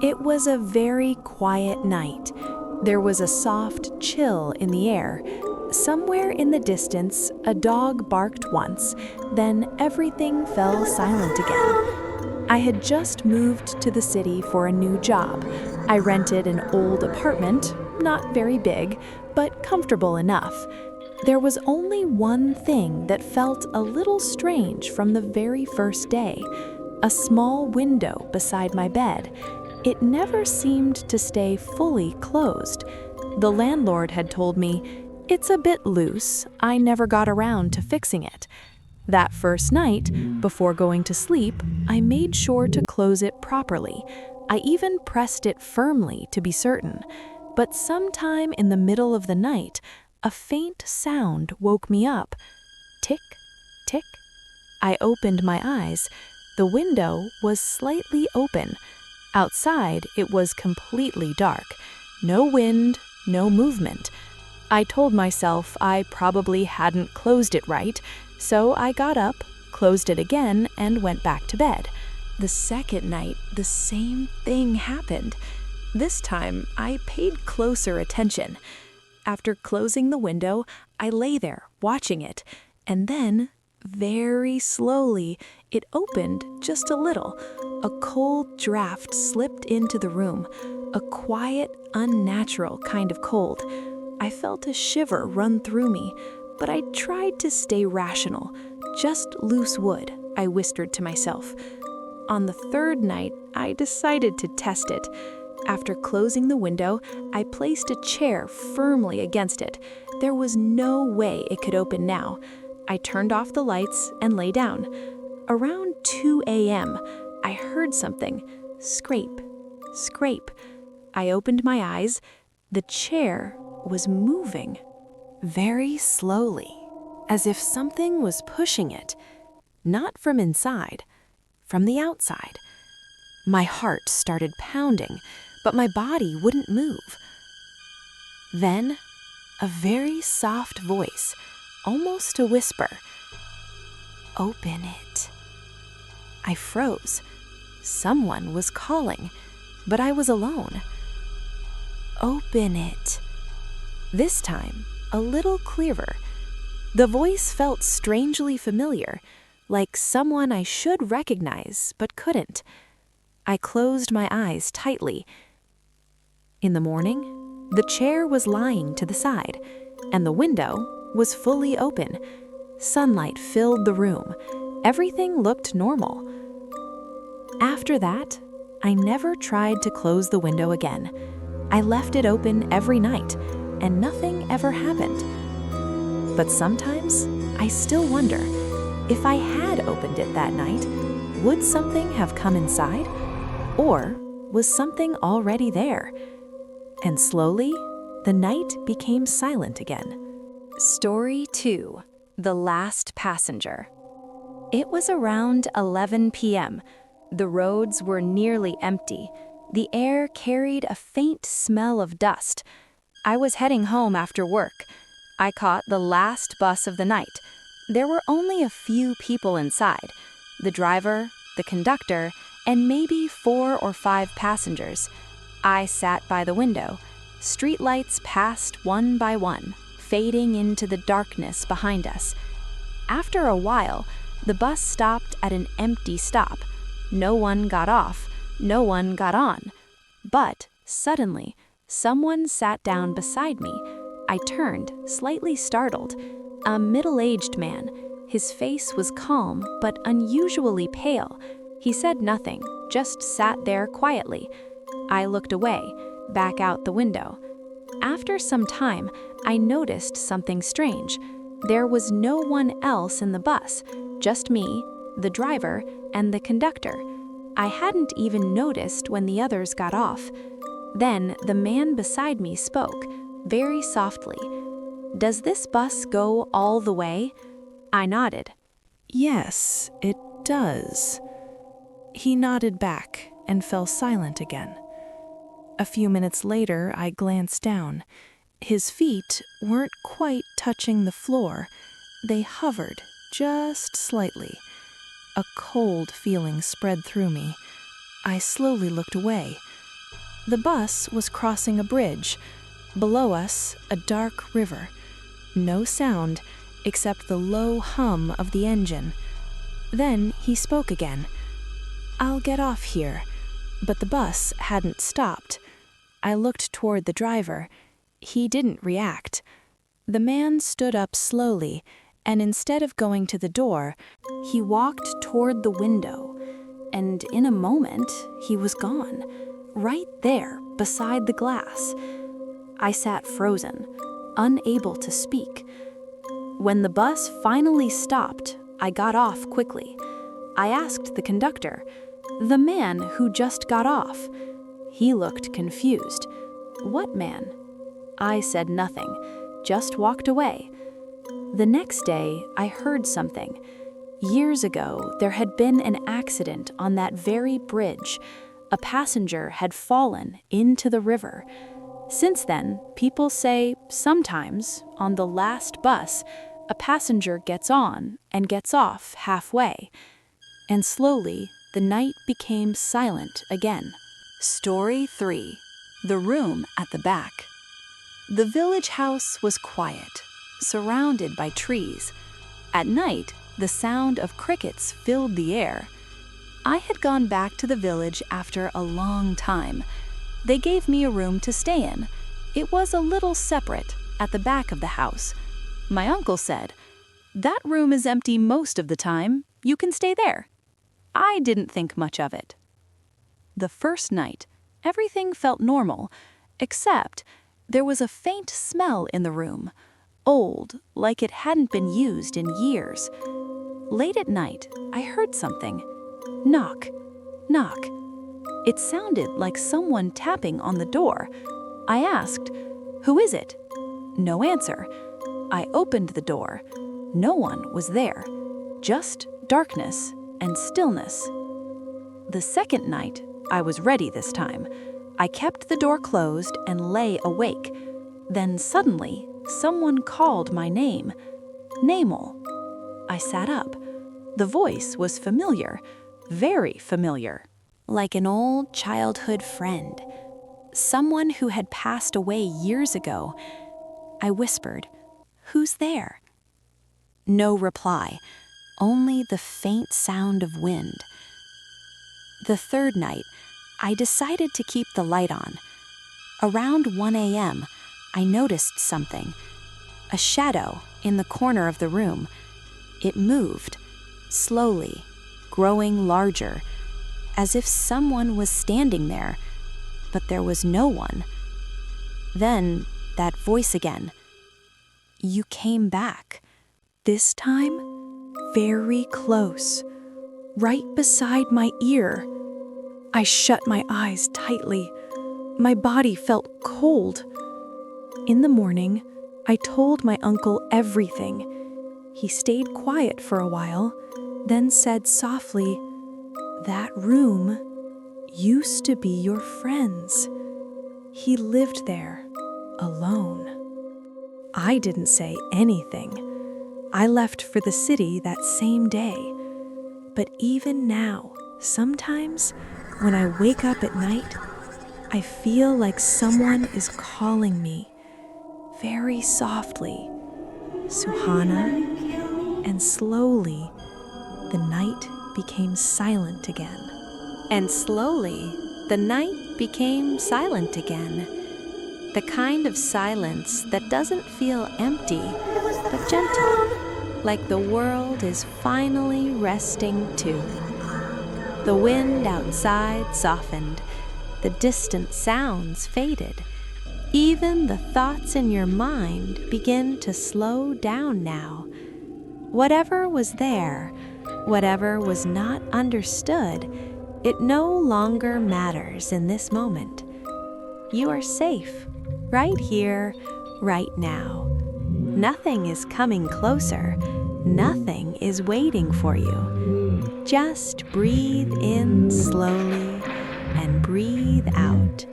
It was a very quiet night. There was a soft chill in the air. Somewhere in the distance, a dog barked once, then everything fell silent again. I had just moved to the city for a new job. I rented an old apartment, not very big, but comfortable enough. There was only one thing that felt a little strange from the very first day: a small window beside my bed. It never seemed to stay fully closed. The landlord had told me, "It's a bit loose, I never got around to fixing it." That first night, before going to sleep, I made sure to close it properly. I even pressed it firmly to be certain. But sometime in the middle of the night, a faint sound woke me up. Tick, tick. I opened my eyes. The window was slightly open. Outside, it was completely dark. No wind, no movement. I told myself I probably hadn't closed it right, so I got up, closed it again, and went back to bed. The second night, the same thing happened. This time, I paid closer attention. After closing the window, I lay there, watching it, and then, very slowly, it opened just a little. A cold draft slipped into the room, a quiet, unnatural kind of cold. I felt a shiver run through me, but I tried to stay rational. "Just loose wood," I whispered to myself. On the third night, I decided to test it. After closing the window, I placed a chair firmly against it. There was no way it could open now. I turned off the lights and lay down. Around 2 a.m., I heard something. Scrape, scrape. I opened my eyes. The chair was moving. Very slowly, as if something was pushing it. Not from inside, from the outside. My heart started pounding, but my body wouldn't move. Then, a very soft voice, almost a whisper. "Open it." I froze. Someone was calling, but I was alone. "Open it." This time, a little clearer. The voice felt strangely familiar, like someone I should recognize but couldn't. I closed my eyes tightly. In the morning, the chair was lying to the side, and the window was fully open. Sunlight filled the room. Everything looked normal. After that, I never tried to close the window again. I left it open every night, and nothing ever happened. But sometimes, I still wonder, if I had opened it that night, would something have come inside? Or was something already there? And slowly, the night became silent again. Story 2: The Last Passenger. It was around 11 p.m. The roads were nearly empty. The air carried a faint smell of dust. I was heading home after work. I caught the last bus of the night. There were only a few people inside: the driver, the conductor, and maybe 4 or 5 passengers. I sat by the window. Streetlights passed one by one, fading into the darkness behind us. After a while, the bus stopped at an empty stop. No one got off, no one got on. But suddenly, someone sat down beside me. I turned, slightly startled. A middle-aged man. His face was calm, but unusually pale. He said nothing, just sat there quietly. I looked away, back out the window. After some time, I noticed something strange. There was no one else in the bus, just me, the driver, and the conductor. I hadn't even noticed when the others got off. Then the man beside me spoke, very softly. "Does this bus go all the way?" I nodded. "Yes, it does." He nodded back and fell silent again. A few minutes later, I glanced down. His feet weren't quite touching the floor. They hovered just slightly. A cold feeling spread through me. I slowly looked away. The bus was crossing a bridge. Below us, a dark river. No sound except the low hum of the engine. Then he spoke again. "I'll get off here." But the bus hadn't stopped. I looked toward the driver. He didn't react. The man stood up slowly, and instead of going to the door, he walked toward the window. And in a moment, he was gone, right there beside the glass. I sat frozen, unable to speak. When the bus finally stopped, I got off quickly. I asked the conductor, "The man who just got off." He looked confused. "What man?" I said nothing, just walked away. The next day, I heard something. Years ago, there had been an accident on that very bridge. A passenger had fallen into the river. Since then, people say sometimes, on the last bus, a passenger gets on and gets off halfway. And slowly, the night became silent again. Story 3. The Room at the Back. The village house was quiet, surrounded by trees. At night, the sound of crickets filled the air. I had gone back to the village after a long time. They gave me a room to stay in. It was a little separate, at the back of the house. My uncle said, "That room is empty most of the time. You can stay there." I didn't think much of it. The first night, everything felt normal, except there was a faint smell in the room, old, like it hadn't been used in years. Late at night, I heard something. Knock, knock. It sounded like someone tapping on the door. I asked, "Who is it?" No answer. I opened the door. No one was there, just darkness and stillness. The second night, I was ready this time. I kept the door closed and lay awake. Then suddenly, someone called my name. Namel. I sat up. The voice was familiar, very familiar, like an old childhood friend, someone who had passed away years ago. I whispered, "Who's there?" No reply, only the faint sound of wind. The third night, I decided to keep the light on. Around 1 a.m., I noticed something, a shadow in the corner of the room. It moved, slowly, growing larger, as if someone was standing there, but there was no one. Then, that voice again. "You came back. This time, very close, right beside my ear." I shut my eyes tightly. My body felt cold. In the morning, I told my uncle everything. He stayed quiet for a while, then said softly, "That room used to be your friend's. He lived there, alone." I didn't say anything. I left for the city that same day. But even now, sometimes, when I wake up at night, I feel like someone is calling me, very softly, "Suhana," and slowly, the night became silent again. And slowly, the night became silent again. The kind of silence that doesn't feel empty, but gentle, like the world is finally resting too. The wind outside softened, the distant sounds faded. Even the thoughts in your mind begin to slow down now. Whatever was there, whatever was not understood, it no longer matters in this moment. You are safe, right here, right now. Nothing is coming closer. Nothing is waiting for you. Just breathe in slowly and breathe out.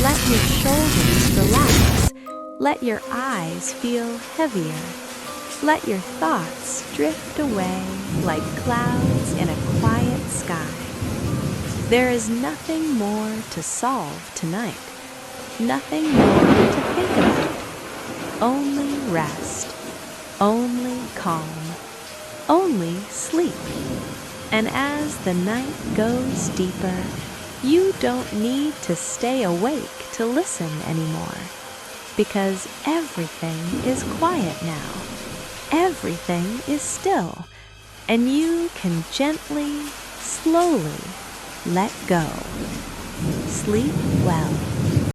Let your shoulders relax. Let your eyes feel heavier. Let your thoughts drift away like clouds in a quiet sky. There is nothing more to solve tonight, nothing more to think about. Only rest, only calm, only sleep. And as the night goes deeper, you don't need to stay awake to listen anymore, because everything is quiet now. Everything is still, and you can gently, slowly let go. Sleep well.